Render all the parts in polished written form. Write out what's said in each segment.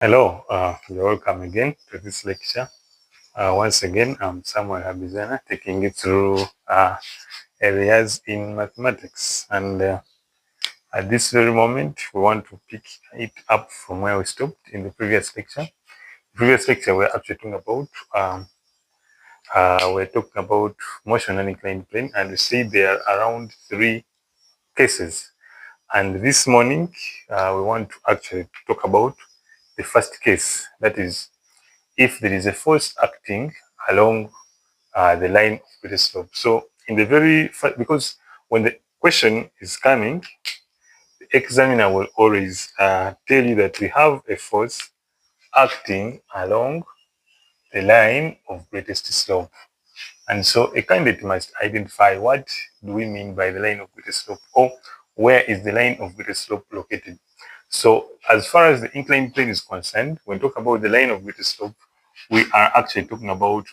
Hello, you're welcome again to this lecture. Once again, I'm Samuel Habizana taking you through areas in mathematics. And at this very moment, we want to pick it up from where we stopped in the previous lecture. The previous lecture, we're talking about motion and inclined plane, and we see there are around 3 cases. And this morning, we want to actually talk about the first case, that is, if there is a force acting along the line of greatest slope. So in the very first, because when the question is coming, the examiner will always tell you that we have a force acting along the line of greatest slope. And so a candidate must identify what do we mean by the line of greatest slope, or where is the line of greatest slope located. So as far as the inclined plane is concerned, when we talk about the line of greatest slope, we are actually talking about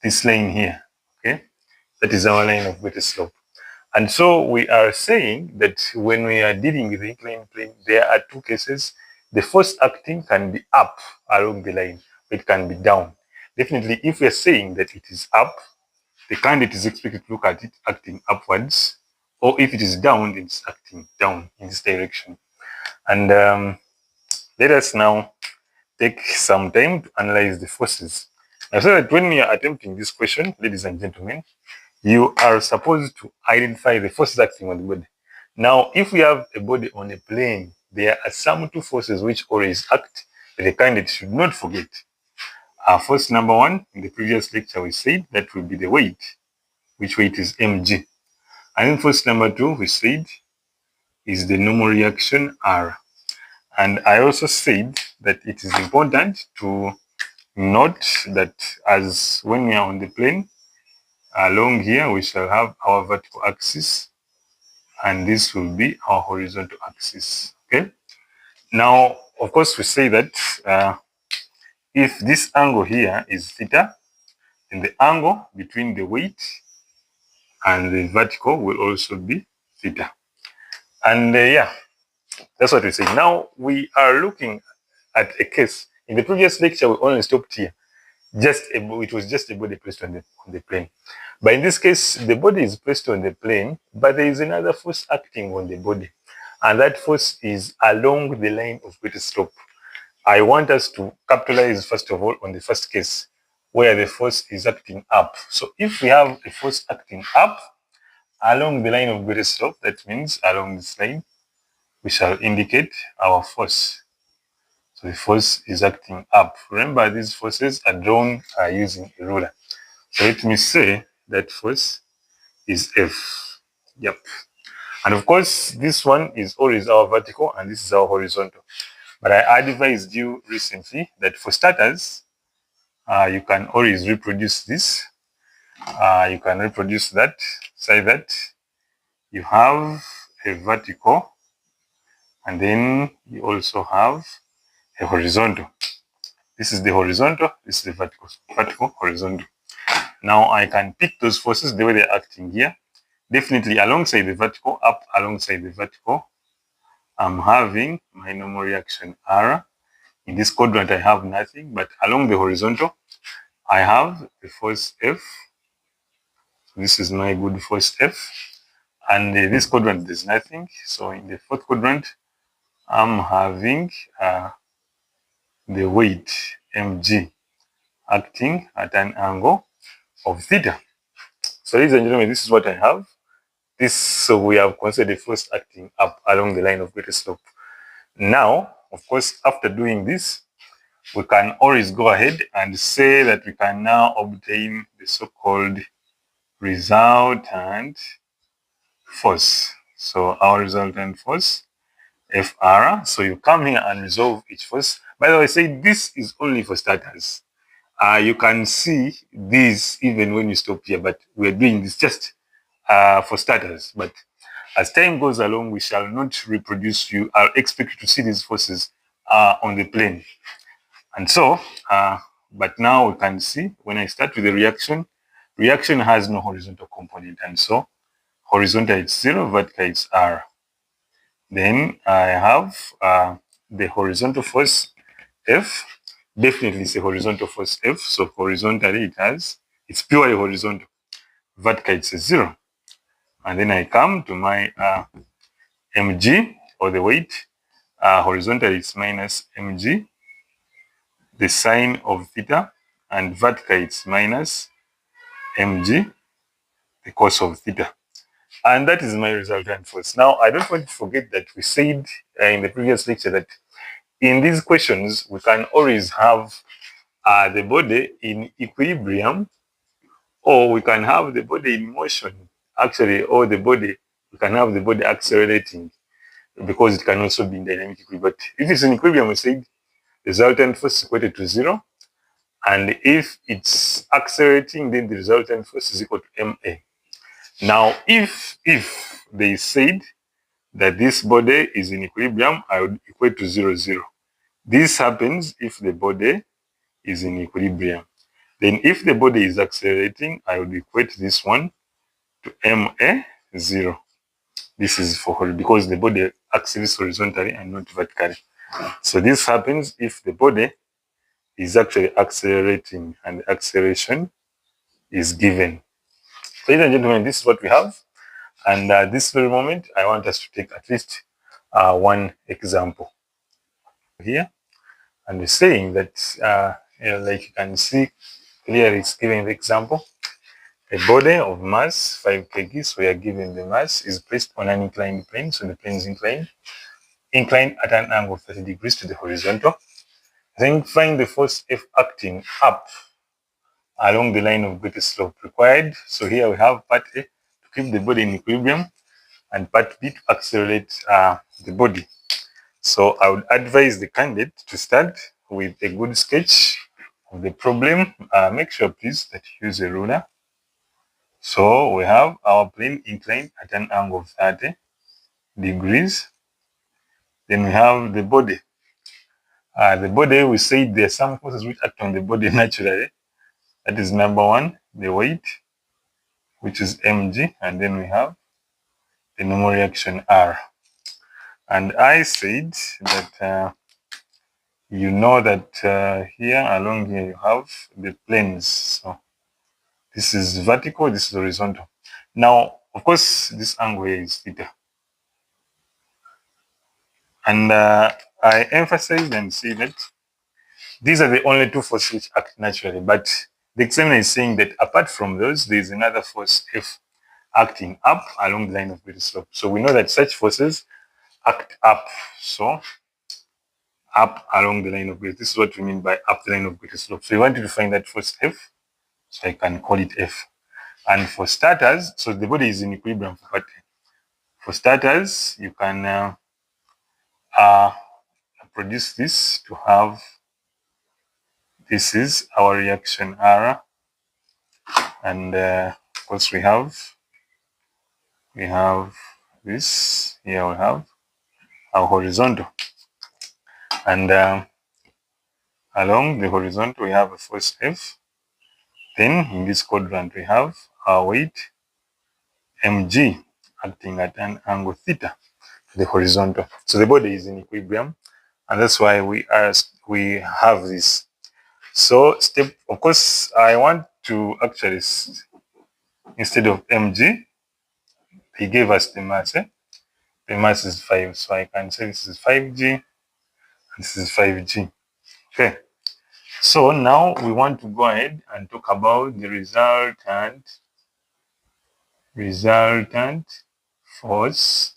this line here. Okay, that is our line of greatest slope. And so we are saying that when we are dealing with the inclined plane, there are 2 cases. The force acting can be up along the line, it can be down. Definitely, if we are saying that it is up, the candidate is expected to look at it acting upwards, or if it is down, it's acting down in this direction. And let us now take some time to analyze the forces. I say that when we are attempting this question, ladies and gentlemen, you are supposed to identify the forces acting on the body. Now, if we have a body on a plane, there are some 2 forces which always act that the candidate should not forget. Force number 1, in the previous lecture, we said that will be the weight, which weight is mg. And then force number 2, we said, is the normal reaction R. And I also said that it is important to note that as when we are on the plane, along here we shall have our vertical axis, and this will be our horizontal axis. Okay. Now, of course, we say that if this angle here is theta, then the angle between the weight and the vertical will also be theta. And yeah, that's what we say. Now we are looking at a case. In the previous lecture, we only stopped here. It was just a body placed on the plane. But in this case, the body is placed on the plane, but there is another force acting on the body. And that force is along the line of greatest slope. I want us to capitalize, first of all, on the first case, where the force is acting up. So if we have a force acting up along the line of greatest slope, that means along this line, we shall indicate our force. So the force is acting up. Remember, these forces are drawn using a ruler. So let me say that force is F. Yep. And of course, this one is always our vertical and this is our horizontal. But I advised you recently that for starters, you can always reproduce this. You can reproduce that, say that you have a vertical and then you also have a horizontal. This is the horizontal, this is the vertical, horizontal. Now I can pick those forces the way they're acting here. Definitely alongside the vertical, up alongside the vertical, I'm having my normal reaction R. In this quadrant, I have nothing, but along the horizontal, I have the force F. So this is my good force F. And this quadrant, there's nothing. So in the fourth quadrant, I'm having the weight mg acting at an angle of theta. So ladies and gentlemen, this is what I have. So we have considered the force acting up along the line of greatest slope. Now, of course, after doing this, we can always go ahead and say that we can now obtain the so-called resultant force. So our resultant force, Fr. So you come here and resolve each force. By the way, say this is only for starters. You can see these even when you stop here, but we're doing this just for starters. But as time goes along, we shall not reproduce you. I'll expect you to see these forces on the plane. And so, but now we can see when I start with the reaction has no horizontal component. And so horizontal is 0, vertical is R. Then I have the horizontal force F. Definitely it's a horizontal force F. So horizontally it's purely horizontal. Vertical it's a 0. And then I come to my mg, or the weight. Horizontal is minus mg, the sine of theta, and vertical it's minus mg, the cos of theta. And that is my resultant force. Now, I don't want to forget that we said in the previous lecture that in these questions, we can always have the body in equilibrium, or we can have the body in motion, actually, or we can have the body accelerating, because it can also be in dynamic equilibrium. But if it's in equilibrium, we said the resultant force is equated to 0. And if it's accelerating, then the resultant force is equal to ma. Now, if they said that this body is in equilibrium, I would equate to 0, 0. This happens if the body is in equilibrium. Then if the body is accelerating, I would equate this one to ma 0. This is because the body accelerates horizontally and not vertically. So this happens if the body is actually accelerating and the acceleration is given. Ladies and gentlemen, this is what we have. And this very moment, I want us to take at least one example here. And we're saying that, like you can see clearly, it's giving the example. A body of mass 5 kg, so we are given the mass, is placed on an inclined plane. So the plane is inclined at an angle of 30 degrees to the horizontal. Then find the force F acting up along the line of greatest slope required. So here we have part A to keep the body in equilibrium, and part B to accelerate the body. So I would advise the candidate to start with a good sketch of the problem. Make sure, please, that you use a ruler. So we have our plane inclined at an angle of 30 degrees. Then we have the body. The body, we say there are some forces which act on the body naturally. That is number one, the weight, which is mg, and then we have the normal reaction R. And I said that you know that here, along here, you have the planes. So this is vertical, this is horizontal. Now, of course, this angle here is theta. And I emphasize and say that these are the only two forces which act naturally. But the examiner is saying that apart from those, there is another force F acting up along the line of greatest slope. So we know that such forces act up. So up along the line of greatest. This is what we mean by up the line of greatest slope. So we wanted to find that force F. So I can call it F. And for starters, so the body is in equilibrium for part A. For starters, you can produce this to have, this is our reaction R, and of course we have this here, we have our horizontal, and along the horizontal we have a force F. Then in this quadrant we have our weight mg acting at an angle theta to the horizontal. So the body is in equilibrium, and that's why we have this. So of course, I want to actually, instead of mg, he gave us the mass. The mass is 5, so I can say this is 5g, and this is 5g. Okay. So now we want to go ahead and talk about the resultant force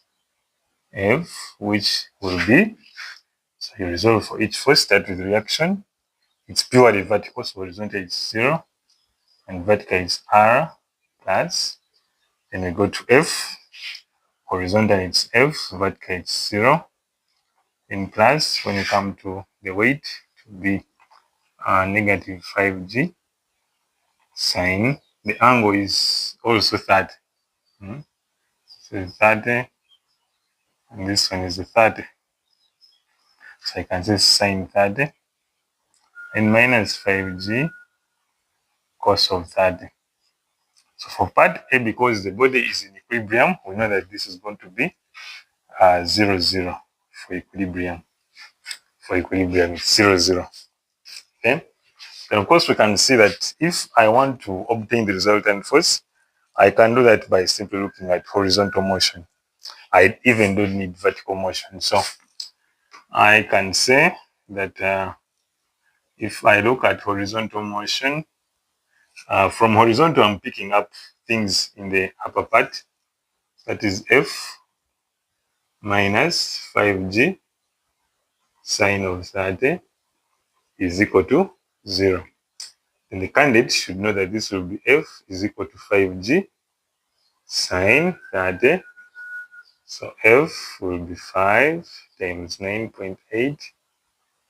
F, which will be, so you resolve for each force, start with reaction. It's purely vertical, so horizontal is 0, and vertical is R plus. Then we go to F, horizontal it's F, vertical it's 0. In plus, when you come to the weight, to be negative 5g sine. The angle is also 30. So it's 30, and this one is the 30. So I can say sine 30 and minus 5g cos of 30. So for part A, because the body is in equilibrium, we know that this is going to be 0, 0 for equilibrium. for equilibrium is 0, 0. Okay. Then of course we can see that if I want to obtain the resultant force, I can do that by simply looking at horizontal motion. I even don't need vertical motion. So I can say that if I look at horizontal motion, from horizontal I'm picking up things in the upper part. That is F minus 5g sine of 30 is equal to 0. And the candidate should know that this will be F is equal to 5g sine 30. So F will be 5 times 9.8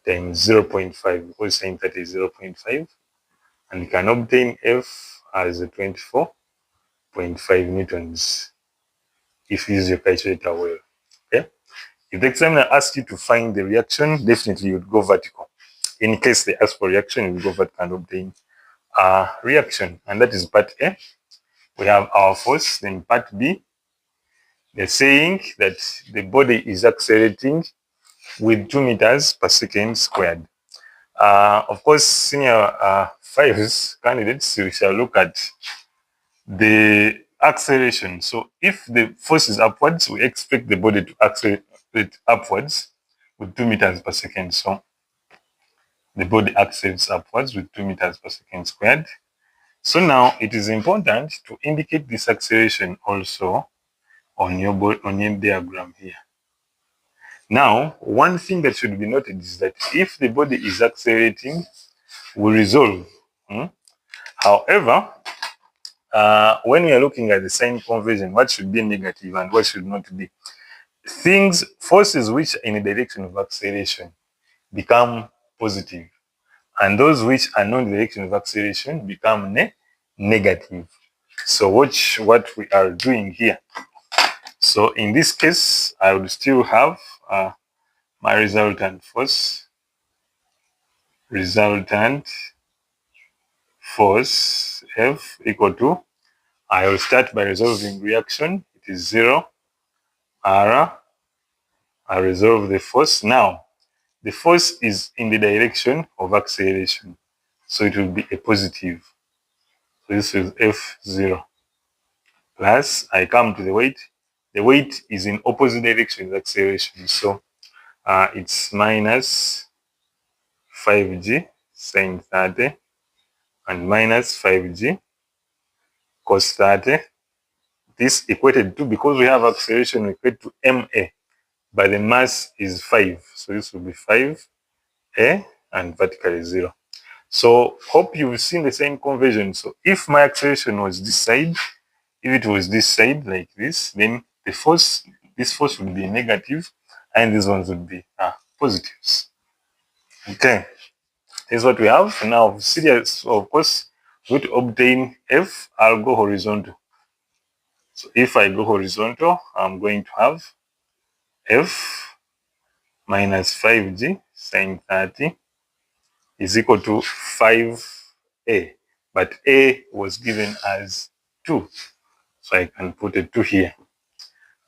times 0.5, because sine 30 is 0.5. And you can obtain F as 24.5 newtons if you use your calculator well. Okay. If the examiner asks you to find the reaction, definitely you would go vertical. In case they ask for reaction, you would go vertical and obtain a reaction. And that is part A. We have our force. Then part B, they're saying that the body is accelerating with 2 meters per second squared. Of course, senior 5's candidates, we shall look at the acceleration. So if the force is upwards, we expect the body to accelerate upwards with 2 meters per second. So the body accelerates upwards with 2 meters per second squared. So now it is important to indicate this acceleration also on your diagram here. Now, one thing that should be noted is that if the body is accelerating, we resolve. However, when we are looking at the sign conversion, what should be negative and what should not be? Forces which are in the direction of acceleration become positive, and those which are not in the direction of acceleration become negative. So watch what we are doing here. So in this case, I would still have my resultant force F equal to, I will start by resolving reaction. It is 0 R. I resolve the force. Now the force is in the direction of acceleration, so it will be a positive. So this is F0 plus, I come to the weight. The weight is in opposite direction of acceleration, so it's minus 5g sine 30 and minus 5g cos 30. This equated to, because we have acceleration, equate to ma, but the mass is 5. So this will be 5a and vertically 0. So hope you've seen the same conversion. So if my acceleration was this side, if it was this side like this, then the force, this force would be negative and these ones would be positives. Okay, here's what we have. Now, serious, of course, to obtain F, I'll go horizontal. So if I go horizontal, I'm going to have F minus 5g sine 30 is equal to 5a, but a was given as 2, so I can put a 2 here.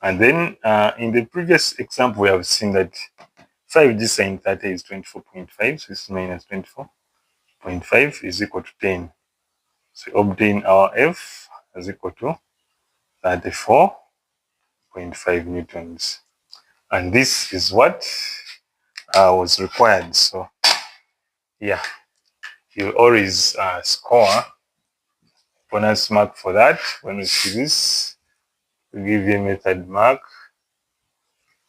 And then in the previous example, we have seen that 5g sine 30 is 24.5, so this is minus 24.5 is equal to 10. So we obtain our F as equal to 34.5 newtons. And this is what was required. So yeah, you always score bonus mark for that. When we see this, we give you a method mark.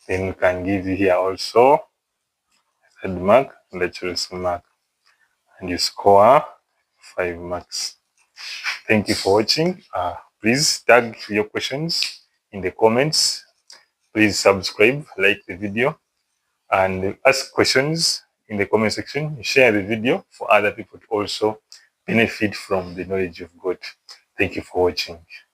Then we can give you here also method mark and accuracy mark. And you score 5 marks. Thank you for watching. Please tag your questions in the comments. Please subscribe, like the video, and ask questions in the comment section. Share the video for other people to also benefit from the knowledge of God. Thank you for watching.